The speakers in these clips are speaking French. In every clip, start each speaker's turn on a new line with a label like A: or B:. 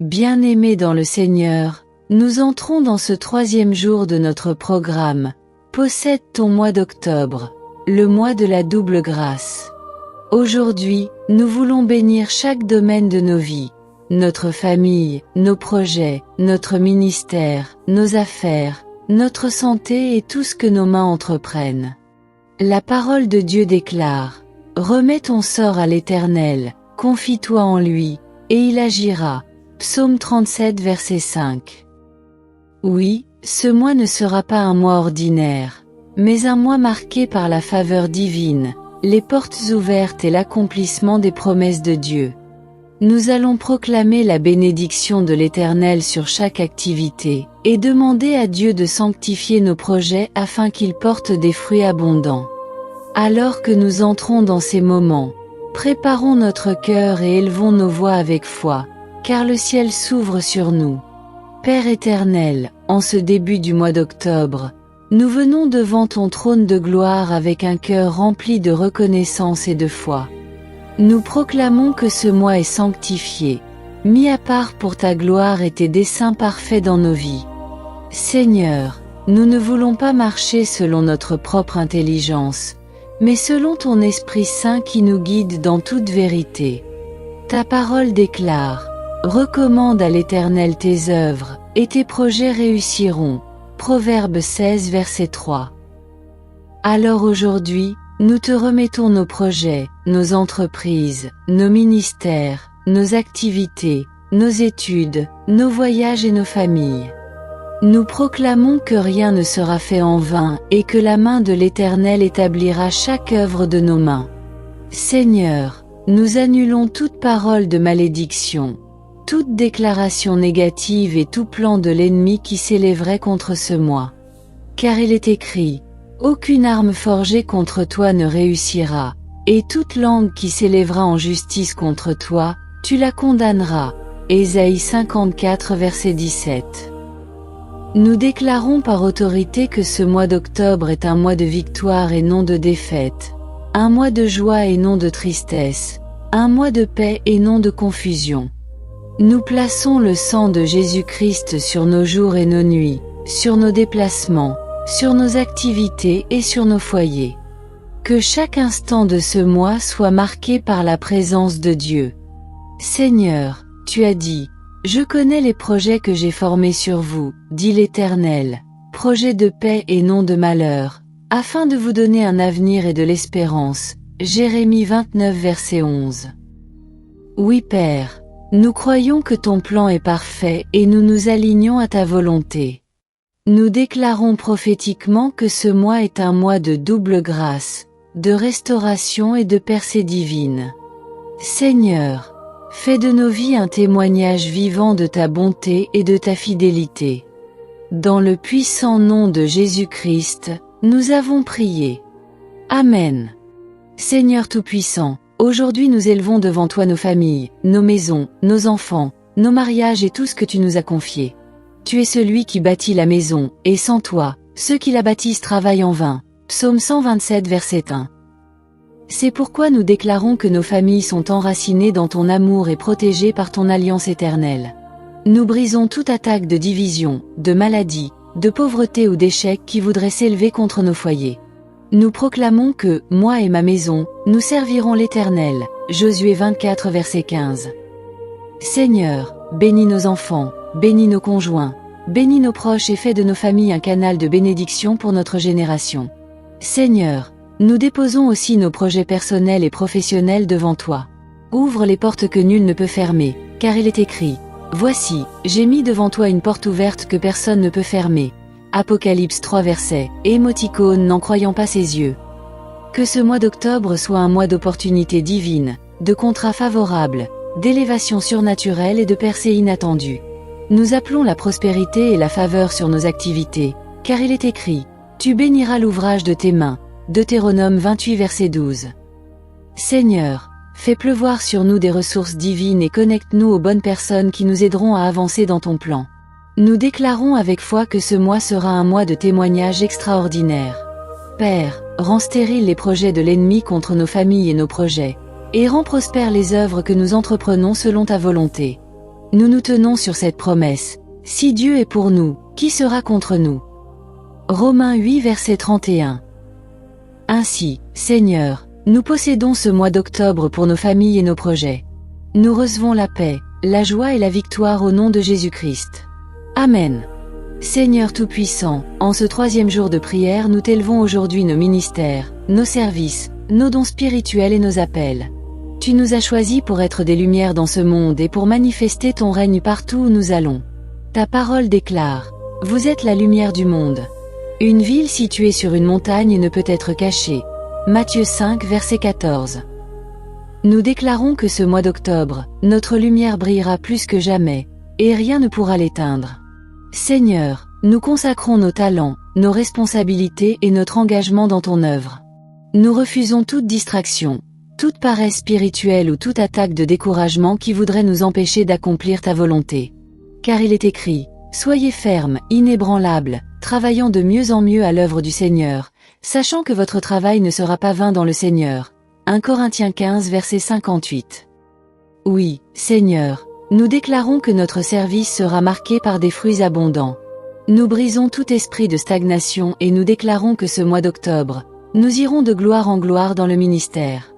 A: Bien-aimés dans le Seigneur, nous entrons dans ce 3e jour de notre programme. Possède ton mois d'octobre, le mois de la double grâce. Aujourd'hui, nous voulons bénir chaque domaine de nos vies, notre famille, nos projets, notre ministère, nos affaires, notre santé et tout ce que nos mains entreprennent. La parole de Dieu déclare: « Remets ton sort à l'Éternel, confie-toi en lui, et il agira. » Psaume 37 verset 5. Oui, ce mois ne sera pas un mois ordinaire, mais un mois marqué par la faveur divine, les portes ouvertes et l'accomplissement des promesses de Dieu. Nous allons proclamer la bénédiction de l'Éternel sur chaque activité, et demander à Dieu de sanctifier nos projets afin qu'ils portent des fruits abondants. Alors que nous entrons dans ces moments, préparons notre cœur et élevons nos voix avec foi, car le ciel s'ouvre sur nous. Père éternel, en ce début du mois d'octobre, nous venons devant ton trône de gloire avec un cœur rempli de reconnaissance et de foi. Nous proclamons que ce mois est sanctifié, mis à part pour ta gloire et tes desseins parfaits dans nos vies. Seigneur, nous ne voulons pas marcher selon notre propre intelligence, mais selon ton Esprit Saint qui nous guide dans toute vérité. Ta parole déclare: « Recommande à l'Éternel tes œuvres, et tes projets réussiront. » Proverbe 16 verset 3. Alors aujourd'hui, nous te remettons nos projets, nos entreprises, nos ministères, nos activités, nos études, nos voyages et nos familles. Nous proclamons que rien ne sera fait en vain et que la main de l'Éternel établira chaque œuvre de nos mains. Seigneur, nous annulons toute parole de malédiction, toute déclaration négative et tout plan de l'ennemi qui s'élèverait contre ce mois. Car il est écrit: « Aucune arme forgée contre toi ne réussira, et toute langue qui s'élèvera en justice contre toi, tu la condamneras. » Ésaïe 54 verset 17. Nous déclarons par autorité que ce mois d'octobre est un mois de victoire et non de défaite, un mois de joie et non de tristesse, un mois de paix et non de confusion. Nous plaçons le sang de Jésus-Christ sur nos jours et nos nuits, sur nos déplacements, sur nos activités et sur nos foyers. Que chaque instant de ce mois soit marqué par la présence de Dieu. Seigneur, tu as dit: « Je connais les projets que j'ai formés sur vous, dit l'Éternel, projets de paix et non de malheur, afin de vous donner un avenir et de l'espérance. » Jérémie 29 verset 11. Oui Père, nous croyons que ton plan est parfait et nous nous alignons à ta volonté. Nous déclarons prophétiquement que ce mois est un mois de double grâce, de restauration et de percée divine. Seigneur, fais de nos vies un témoignage vivant de ta bonté et de ta fidélité. Dans le puissant nom de Jésus-Christ, nous avons prié. Amen. Seigneur Tout-Puissant, aujourd'hui nous élevons devant toi nos familles, nos maisons, nos enfants, nos mariages et tout ce que tu nous as confié. Tu es celui qui bâtit la maison, et sans toi, ceux qui la bâtissent travaillent en vain. Psaume 127 verset 1. C'est pourquoi nous déclarons que nos familles sont enracinées dans ton amour et protégées par ton alliance éternelle. Nous brisons toute attaque de division, de maladie, de pauvreté ou d'échec qui voudrait s'élever contre nos foyers. Nous proclamons que, moi et ma maison, nous servirons l'Éternel. Josué 24 verset 15. Seigneur, bénis nos enfants, bénis nos conjoints, bénis nos proches et fais de nos familles un canal de bénédiction pour notre génération. Seigneur, nous déposons aussi nos projets personnels et professionnels devant toi. Ouvre les portes que nul ne peut fermer, car il est écrit: « Voici, j'ai mis devant toi une porte ouverte que personne ne peut fermer. » Apocalypse 3 versets, émoticône n'en croyant pas ses yeux. Que ce mois d'octobre soit un mois d'opportunités divines, de contrats favorables, d'élévation surnaturelle et de percées inattendues. Nous appelons la prospérité et la faveur sur nos activités, car il est écrit: « Tu béniras l'ouvrage de tes mains. » Deutéronome 28 verset 12. Seigneur, fais pleuvoir sur nous des ressources divines et connecte-nous aux bonnes personnes qui nous aideront à avancer dans ton plan. Nous déclarons avec foi que ce mois sera un mois de témoignages extraordinaires. Père, rends stériles les projets de l'ennemi contre nos familles et nos projets, et rends prospères les œuvres que nous entreprenons selon ta volonté. Nous nous tenons sur cette promesse. Si Dieu est pour nous, qui sera contre nous? Romains 8 verset 31. Ainsi, Seigneur, nous possédons ce mois d'octobre pour nos familles et nos projets. Nous recevons la paix, la joie et la victoire au nom de Jésus-Christ. Amen. Seigneur Tout-Puissant, en ce 3e jour de prière nous t'élevons aujourd'hui nos ministères, nos services, nos dons spirituels et nos appels. Tu nous as choisis pour être des lumières dans ce monde et pour manifester ton règne partout où nous allons. Ta parole déclare, « Vous êtes la lumière du monde. Une ville située sur une montagne ne peut être cachée. » Matthieu 5 verset 14. Nous déclarons que ce mois d'octobre, notre lumière brillera plus que jamais, et rien ne pourra l'éteindre. Seigneur, nous consacrons nos talents, nos responsabilités et notre engagement dans ton œuvre. Nous refusons toute distraction, toute paresse spirituelle ou toute attaque de découragement qui voudrait nous empêcher d'accomplir ta volonté. Car il est écrit, « Soyez fermes, inébranlables, travaillant de mieux en mieux à l'œuvre du Seigneur, sachant que votre travail ne sera pas vain dans le Seigneur. » 1 Corinthiens 15 verset 58. Oui, Seigneur, nous déclarons que notre service sera marqué par des fruits abondants. Nous brisons tout esprit de stagnation et nous déclarons que ce mois d'octobre, nous irons de gloire en gloire dans le ministère.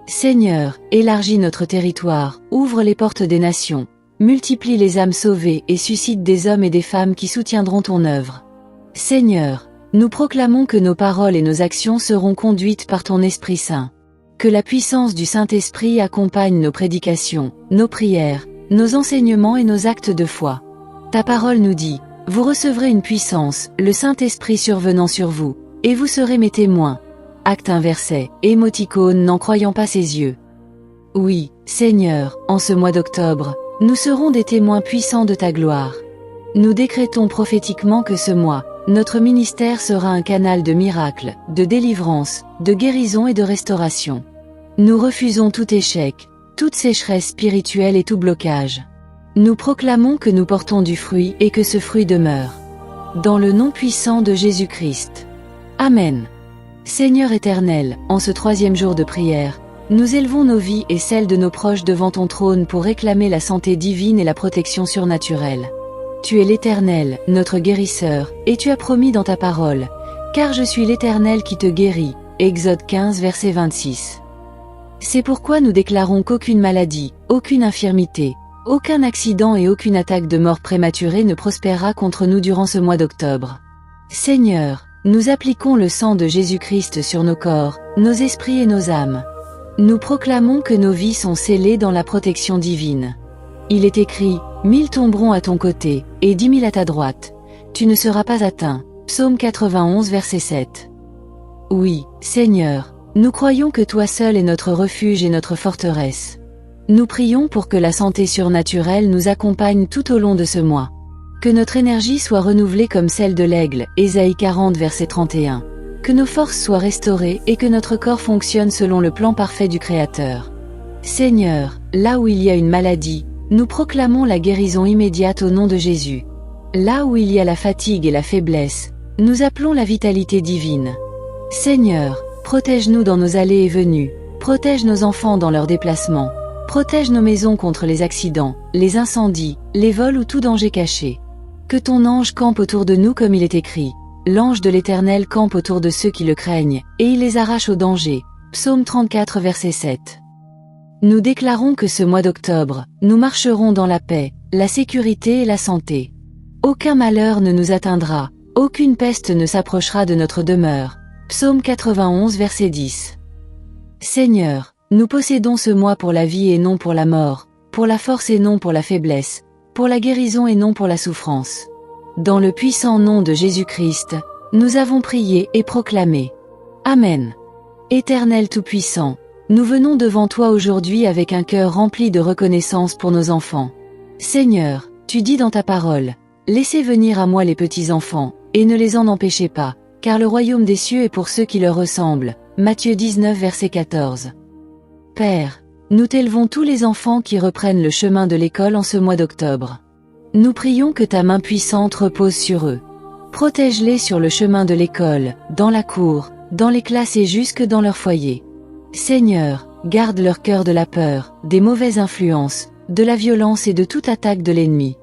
A: Seigneur, élargis notre territoire, ouvre les portes des nations, multiplie les âmes sauvées et suscite des hommes et des femmes qui soutiendront ton œuvre. Seigneur, nous proclamons que nos paroles et nos actions seront conduites par ton Esprit Saint. Que la puissance du Saint-Esprit accompagne nos prédications, nos prières, nos enseignements et nos actes de foi. Ta parole nous dit, « Vous recevrez une puissance, le Saint-Esprit survenant sur vous, et vous serez mes témoins. » Acte 1 verset, émoticône n'en croyant pas ses yeux. Oui, Seigneur, en ce mois d'octobre, nous serons des témoins puissants de ta gloire. Nous décrétons prophétiquement que ce mois, notre ministère sera un canal de miracles, de délivrance, de guérison et de restauration. Nous refusons tout échec, toute sécheresse spirituelle et tout blocage. Nous proclamons que nous portons du fruit et que ce fruit demeure. Dans le nom puissant de Jésus-Christ. Amen. Seigneur éternel, en ce 3e jour de prière, nous élevons nos vies et celles de nos proches devant ton trône pour réclamer la santé divine et la protection surnaturelle. Tu es l'Éternel, notre guérisseur, et tu as promis dans ta parole, « Car je suis l'Éternel qui te guérit » Exode 15 verset 26. C'est pourquoi nous déclarons qu'aucune maladie, aucune infirmité, aucun accident et aucune attaque de mort prématurée ne prospérera contre nous durant ce mois d'octobre. Seigneur, nous appliquons le sang de Jésus-Christ sur nos corps, nos esprits et nos âmes. Nous proclamons que nos vies sont scellées dans la protection divine. Il est écrit, « 1000 tomberont à ton côté, et 10 000 à ta droite. Tu ne seras pas atteint. » Psaume 91 verset 7. Oui, Seigneur, nous croyons que toi seul es notre refuge et notre forteresse. Nous prions pour que la santé surnaturelle nous accompagne tout au long de ce mois. Que notre énergie soit renouvelée comme celle de l'aigle, Ésaïe 40 verset 31. Que nos forces soient restaurées et que notre corps fonctionne selon le plan parfait du Créateur. Seigneur, là où il y a une maladie, nous proclamons la guérison immédiate au nom de Jésus. Là où il y a la fatigue et la faiblesse, nous appelons la vitalité divine. Seigneur, protège-nous dans nos allées et venues, protège nos enfants dans leurs déplacements, protège nos maisons contre les accidents, les incendies, les vols ou tout danger caché. Que ton ange campe autour de nous comme il est écrit. L'ange de l'Éternel campe autour de ceux qui le craignent, et il les arrache au danger. Psaume 34 verset 7. Nous déclarons que ce mois d'octobre, nous marcherons dans la paix, la sécurité et la santé. Aucun malheur ne nous atteindra, aucune peste ne s'approchera de notre demeure. Psaume 91 verset 10. Seigneur, nous possédons ce mois pour la vie et non pour la mort, pour la force et non pour la faiblesse, pour la guérison et non pour la souffrance. Dans le puissant nom de Jésus-Christ, nous avons prié et proclamé. Amen. Éternel Tout-Puissant, nous venons devant toi aujourd'hui avec un cœur rempli de reconnaissance pour nos enfants. Seigneur, tu dis dans ta parole, « Laissez venir à moi les petits-enfants, et ne les en empêchez pas, car le royaume des cieux est pour ceux qui leur ressemblent. » Matthieu 19 verset 14. Père, nous t'élevons tous les enfants qui reprennent le chemin de l'école en ce mois d'octobre. Nous prions que ta main puissante repose sur eux. Protège-les sur le chemin de l'école, dans la cour, dans les classes et jusque dans leur foyer. Seigneur, garde leur cœur de la peur, des mauvaises influences, de la violence et de toute attaque de l'ennemi.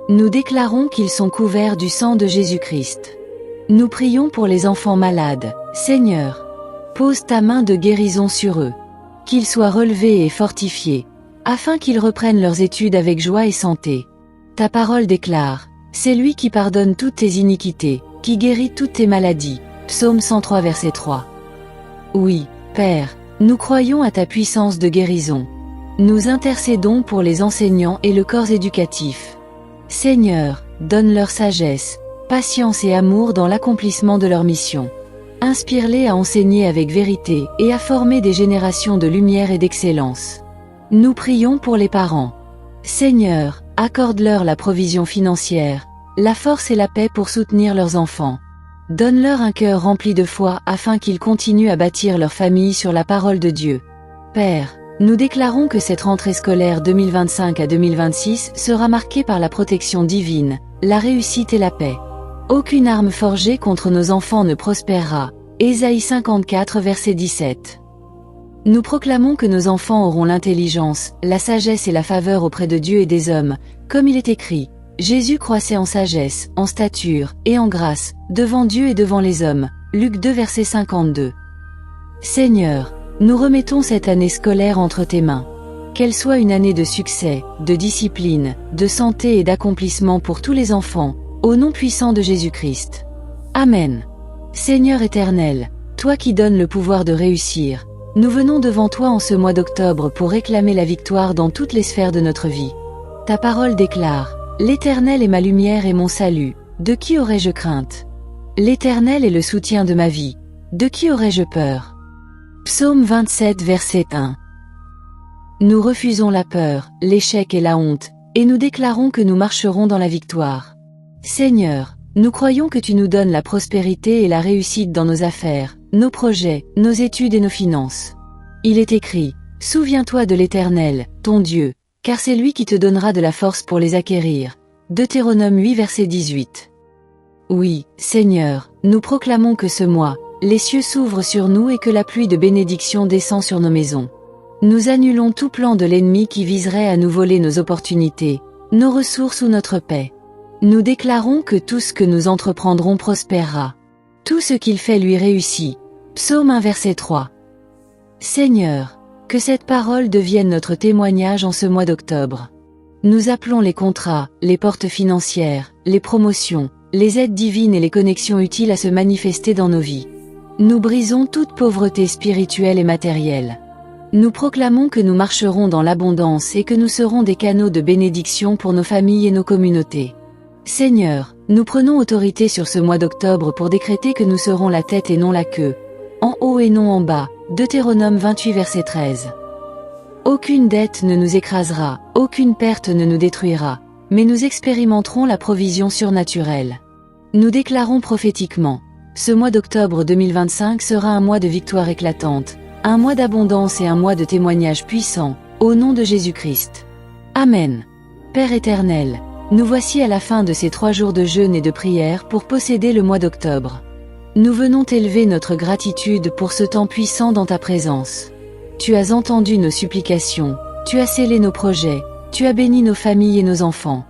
A: Nous déclarons qu'ils sont couverts du sang de Jésus-Christ. Nous prions pour les enfants malades. Seigneur, pose ta main de guérison sur eux. Qu'ils soient relevés et fortifiés, afin qu'ils reprennent leurs études avec joie et santé. Ta parole déclare, c'est lui qui pardonne toutes tes iniquités, qui guérit toutes tes maladies. Psaume 103 verset 3. Oui, Père, nous croyons à ta puissance de guérison. Nous intercédons pour les enseignants et le corps éducatif. Seigneur, donne-leur sagesse, patience et amour dans l'accomplissement de leur mission. Inspire-les à enseigner avec vérité et à former des générations de lumière et d'excellence. Nous prions pour les parents. Seigneur, accorde-leur la provision financière, la force et la paix pour soutenir leurs enfants. Donne-leur un cœur rempli de foi afin qu'ils continuent à bâtir leur famille sur la parole de Dieu. Père, nous déclarons que cette rentrée scolaire 2025 à 2026 sera marquée par la protection divine, la réussite et la paix. Aucune arme forgée contre nos enfants ne prospérera. Ésaïe 54 verset 17. Nous proclamons que nos enfants auront l'intelligence, la sagesse et la faveur auprès de Dieu et des hommes, comme il est écrit. Jésus croissait en sagesse, en stature, et en grâce, devant Dieu et devant les hommes. Luc 2 verset 52. Seigneur, nous remettons cette année scolaire entre tes mains. Qu'elle soit une année de succès, de discipline, de santé et d'accomplissement pour tous les enfants, au nom puissant de Jésus-Christ. Amen. Seigneur éternel, toi qui donnes le pouvoir de réussir, nous venons devant toi en ce mois d'octobre pour réclamer la victoire dans toutes les sphères de notre vie. Ta parole déclare, l'Éternel est ma lumière et mon salut, de qui aurais-je crainte? L'Éternel est le soutien de ma vie, de qui aurais-je peur? Psaume 27 verset 1. Nous refusons la peur, l'échec et la honte, et nous déclarons que nous marcherons dans la victoire. Seigneur, nous croyons que tu nous donnes la prospérité et la réussite dans nos affaires, nos projets, nos études et nos finances. Il est écrit, souviens-toi de l'Éternel, ton Dieu, car c'est lui qui te donnera de la force pour les acquérir. Deutéronome 8 verset 18. Oui, Seigneur, nous proclamons que ce mois, les cieux s'ouvrent sur nous et que la pluie de bénédiction descend sur nos maisons. Nous annulons tout plan de l'ennemi qui viserait à nous voler nos opportunités, nos ressources ou notre paix. Nous déclarons que tout ce que nous entreprendrons prospérera. Tout ce qu'il fait lui réussit. Psaume 1 verset 3. Seigneur, que cette parole devienne notre témoignage en ce mois d'octobre. Nous appelons les contrats, les portes financières, les promotions, les aides divines et les connexions utiles à se manifester dans nos vies. Nous brisons toute pauvreté spirituelle et matérielle. Nous proclamons que nous marcherons dans l'abondance et que nous serons des canaux de bénédiction pour nos familles et nos communautés. Seigneur, nous prenons autorité sur ce mois d'octobre pour décréter que nous serons la tête et non la queue, en haut et non en bas. Deutéronome 28 verset 13. Aucune dette ne nous écrasera, aucune perte ne nous détruira, mais nous expérimenterons la provision surnaturelle. Nous déclarons prophétiquement, ce mois d'octobre 2025 sera un mois de victoire éclatante, un mois d'abondance et un mois de témoignages puissants, au nom de Jésus-Christ. Amen. Père éternel, nous voici à la fin de ces 3 jours de jeûne et de prière pour posséder le mois d'octobre. Nous venons t'élever notre gratitude pour ce temps puissant dans ta présence. Tu as entendu nos supplications, tu as scellé nos projets, tu as béni nos familles et nos enfants.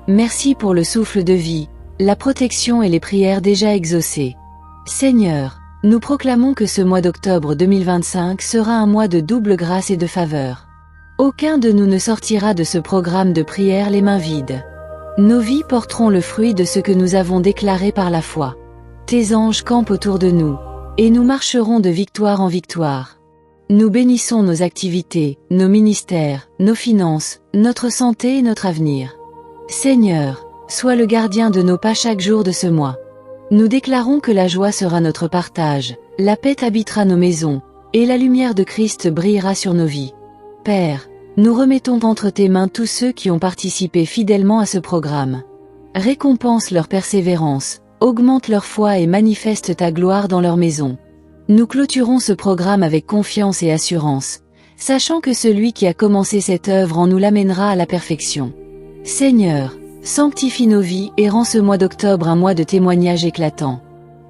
A: Merci pour le souffle de vie, la protection et les prières déjà exaucées. Seigneur, nous proclamons que ce mois d'octobre 2025 sera un mois de double grâce et de faveur. Aucun de nous ne sortira de ce programme de prière les mains vides. Nos vies porteront le fruit de ce que nous avons déclaré par la foi. Tes anges campent autour de nous, et nous marcherons de victoire en victoire. Nous bénissons nos activités, nos ministères, nos finances, notre santé et notre avenir. Seigneur, sois le gardien de nos pas chaque jour de ce mois. Nous déclarons que la joie sera notre partage, la paix habitera nos maisons, et la lumière de Christ brillera sur nos vies. Père, nous remettons entre tes mains tous ceux qui ont participé fidèlement à ce programme. Récompense leur persévérance, augmente leur foi et manifeste ta gloire dans leur maison. Nous clôturons ce programme avec confiance et assurance, sachant que celui qui a commencé cette œuvre en nous l'amènera à la perfection. Seigneur, sanctifie nos vies et rends ce mois d'octobre un mois de témoignages éclatants.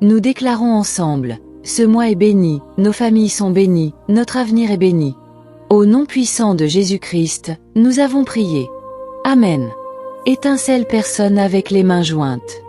A: Nous déclarons ensemble, ce mois est béni, nos familles sont bénies, notre avenir est béni. Au nom puissant de Jésus-Christ, nous avons prié. Amen. Étincelle personne avec les mains jointes.